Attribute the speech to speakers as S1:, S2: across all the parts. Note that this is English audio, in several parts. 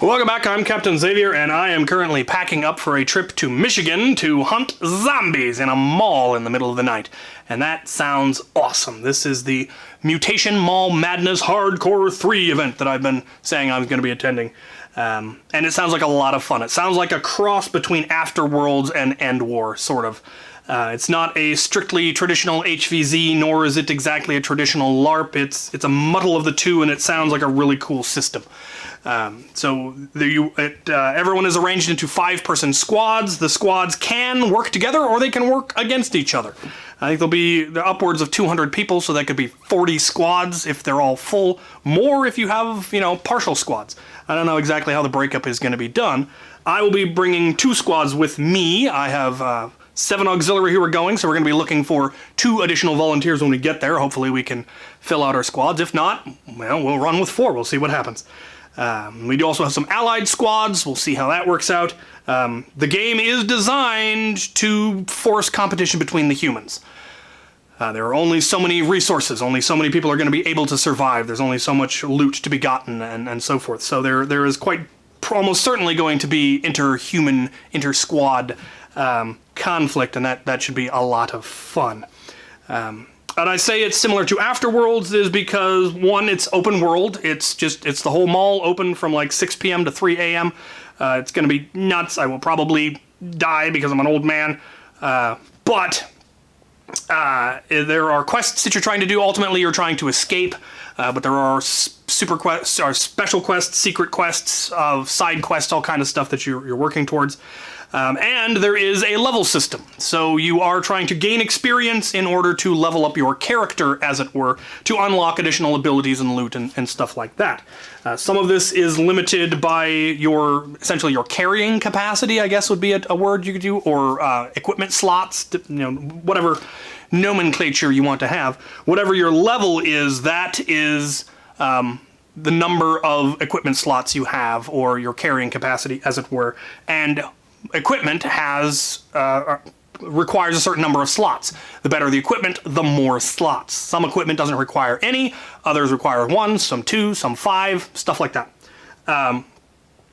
S1: Welcome back, I'm Captain Xavier, and I am currently packing up for a trip to Michigan to hunt zombies in a mall in the middle of the night. And that sounds awesome. This is the Mutation Mall Madness Hardcore 3 event that I've been saying I was going to be attending. And it sounds like a lot of fun. It sounds like a cross between Afterworlds and End War, sort of. It's not a strictly traditional HVZ, nor is it exactly a traditional LARP. It's a muddle of the two, and it sounds like a really cool system. Everyone is arranged into 5-person squads. The squads can work together, or they can work against each other. I think there'll be upwards of 200 people, so that could be 40 squads if they're all full. More if you have, partial squads. I don't know exactly how the breakup is going to be done. I will be bringing 2 squads with me. I have 7 auxiliary who are going, so we're going to be looking for 2 additional volunteers when we get there. Hopefully we can fill out our squads. If not, well, we'll run with 4. We'll see what happens. We do also have some allied squads. We'll see how that works out. The game is designed to force competition between the humans. There are only so many resources, only so many people are going to be able to survive. There's only so much loot to be gotten, and so forth. So there is almost certainly going to be inter-human, inter-squad conflict, and that should be a lot of fun. And I say it's similar to Afterworlds is because, one, it's open world. It's the whole mall open from like 6 p.m. to 3 a.m. It's going to be nuts. I will probably die because I'm an old man. But there are quests that you're trying to do. Ultimately, you're trying to escape. But there are super quests, or special quests, secret quests, side quests, all kind of stuff that you're working towards. And there is a level system, so you are trying to gain experience in order to level up your character, as it were, to unlock additional abilities and loot and stuff like that. Some of this is limited by essentially your carrying capacity, I guess would be a word you could do, or equipment slots, whatever nomenclature you want to have. Whatever your level is, that is the number of equipment slots you have, or your carrying capacity, as it were, and equipment requires a certain number of slots. The better the equipment, the more slots. Some equipment doesn't require any, others require 1, some 2, some 5, stuff like that.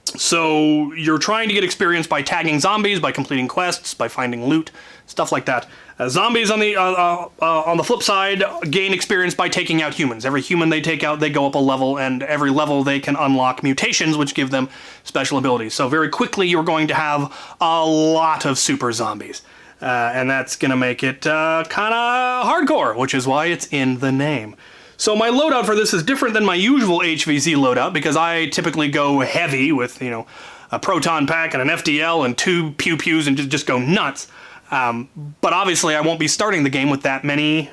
S1: So you're trying to get experience by tagging zombies, by completing quests, by finding loot, stuff like that. Zombies on the flip side gain experience by taking out humans. Every human they take out, they go up a level, and every level they can unlock mutations, which give them special abilities. So very quickly you're going to have a lot of super zombies. And that's going to make it kind of hardcore, which is why it's in the name. So my loadout for this is different than my usual HVZ loadout, because I typically go heavy with, a proton pack and an FDL and 2 pew-pews and just go nuts. But obviously I won't be starting the game with that many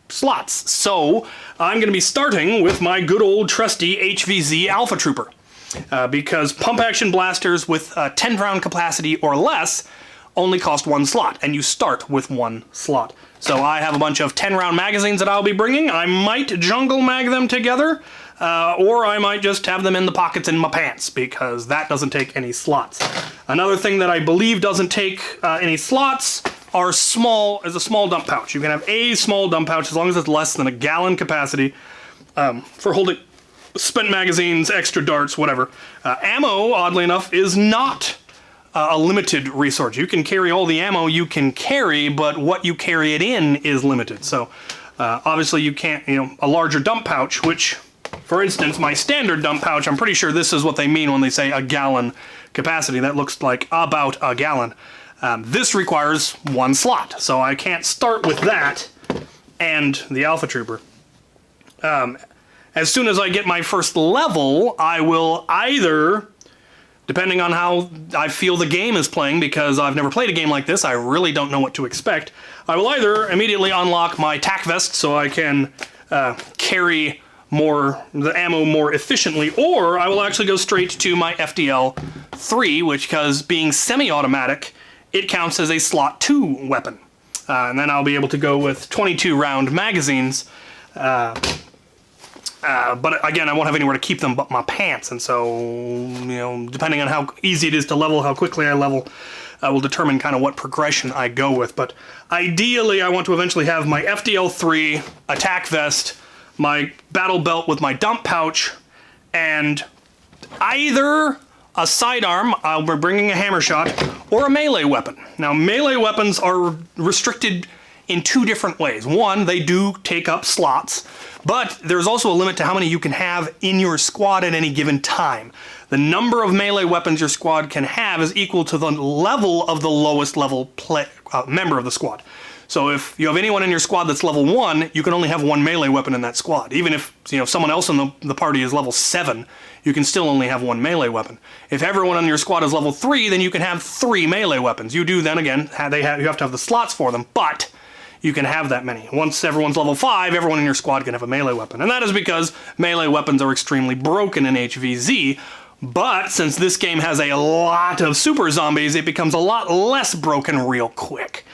S1: slots. So I'm going to be starting with my good old trusty HVZ Alpha Trooper. Because pump action blasters with 10 round capacity or less only cost 1 slot, and you start with 1 slot. So I have a bunch of 10 round magazines that I'll be bringing. I might jungle mag them together, or I might just have them in the pockets in my pants, because that doesn't take any slots. Another thing that I believe doesn't take any slots is a small dump pouch. You can have a small dump pouch as long as it's less than a gallon capacity for holding spent magazines, extra darts, whatever. Ammo, oddly enough, is not a limited resource. You can carry all the ammo you can carry, but what you carry it in is limited. So obviously you can't, a larger dump pouch, which, for instance, my standard dump pouch, I'm pretty sure this is what they mean when they say a gallon capacity. That looks like about a gallon. This requires 1 slot, so I can't start with that and the Alpha Trooper. As soon as I get my first level, I will either, depending on how I feel the game is playing, because I've never played a game like this, I really don't know what to expect, I will either immediately unlock my tack vest so I can carry the ammo more efficiently, or I will actually go straight to my FDL 3, which, because being semi-automatic, it counts as a slot 2 weapon. And then I'll be able to go with 22 round magazines. But again, I won't have anywhere to keep them but my pants, and so, depending on how easy it is to level, how quickly I level, will determine kind of what progression I go with. But ideally, I want to eventually have my FDL3, attack vest, my battle belt with my dump pouch, and either a sidearm, we're bringing a hammer shot, or a melee weapon. Now, melee weapons are restricted in two different ways. One, they do take up slots, but there's also a limit to how many you can have in your squad at any given time. The number of melee weapons your squad can have is equal to the level of the lowest level member of the squad. So if you have anyone in your squad that's level 1, you can only have one melee weapon in that squad. Even if someone else in the party is level 7, you can still only have one melee weapon. If everyone in your squad is level 3, then you can have 3 melee weapons. You do then again, you have to have the slots for them, but you can have that many. Once everyone's level 5, everyone in your squad can have a melee weapon. And that is because melee weapons are extremely broken in HVZ, but since this game has a lot of super zombies, it becomes a lot less broken real quick.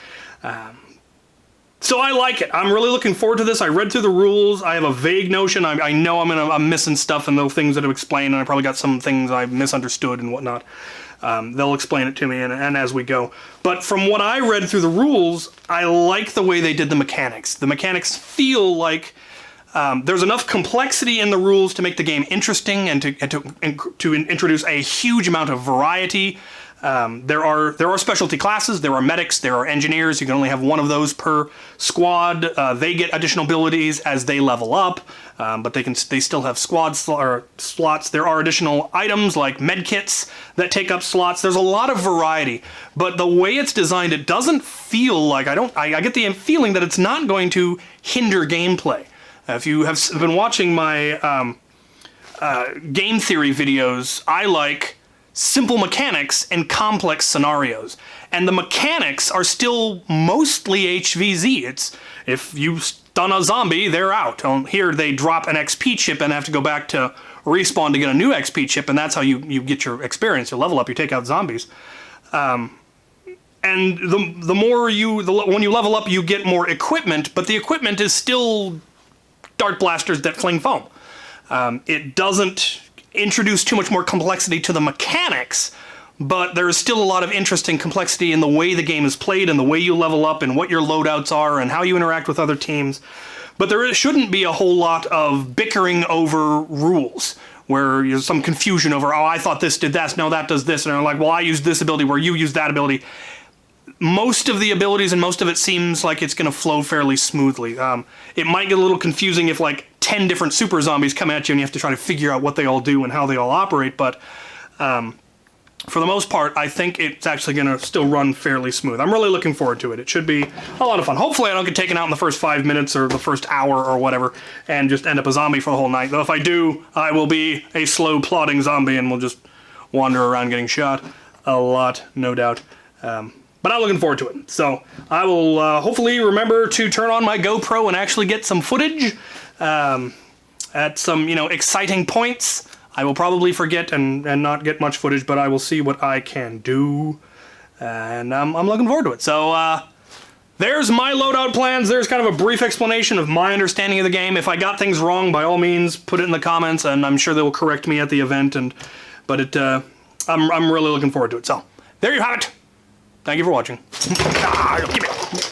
S1: So I like it. I'm really looking forward to this. I read through the rules. I have a vague notion. I know I'm missing stuff in the things that have explained, and I probably got some things I misunderstood and whatnot. They'll explain it to me and as we go. But from what I read through the rules, I like the way they did the mechanics. The mechanics feel like there's enough complexity in the rules to make the game interesting and to introduce a huge amount of variety. There are specialty classes, there are medics, there are engineers. You can only have one of those per squad. They get additional abilities as they level up, but they still have slots. There are additional items like medkits that take up slots. There's a lot of variety, but the way it's designed, it doesn't feel like I get the feeling that it's not going to hinder gameplay. If you have been watching my game theory videos, I like simple mechanics and complex scenarios. And the mechanics are still mostly HVZ. It's if you stun a zombie, they're out. Here they drop an XP chip and have to go back to respawn to get a new XP chip, and that's how you get your experience. You level up, you take out zombies. And when you level up, you get more equipment, but the equipment is still dart blasters that fling foam. It doesn't introduce too much more complexity to the mechanics, but there is still a lot of interesting complexity in the way the game is played and the way you level up and what your loadouts are and how you interact with other teams. But there shouldn't be a whole lot of bickering over rules where there's some confusion over, oh, I thought this did that, no, that does this, and they're like, well, I used this ability where you used that ability. Most of the abilities and most of it seems like it's going to flow fairly smoothly. It might get a little confusing if like 10 different super zombies come at you and you have to try to figure out what they all do and how they all operate, but for the most part, I think it's actually going to still run fairly smooth. I'm really looking forward to it. It should be a lot of fun. Hopefully I don't get taken out in the first 5 minutes or the first hour or whatever and just end up a zombie for the whole night. Though if I do, I will be a slow plodding zombie and will just wander around getting shot a lot, no doubt. But I'm looking forward to it. So I will hopefully remember to turn on my GoPro and actually get some footage at some, exciting points. I will probably forget and not get much footage, but I will see what I can do. And I'm looking forward to it. So there's my loadout plans. There's kind of a brief explanation of my understanding of the game. If I got things wrong, by all means, put it in the comments, and I'm sure they will correct me at the event. But I'm really looking forward to it. So there you have it. Thank you for watching. Give me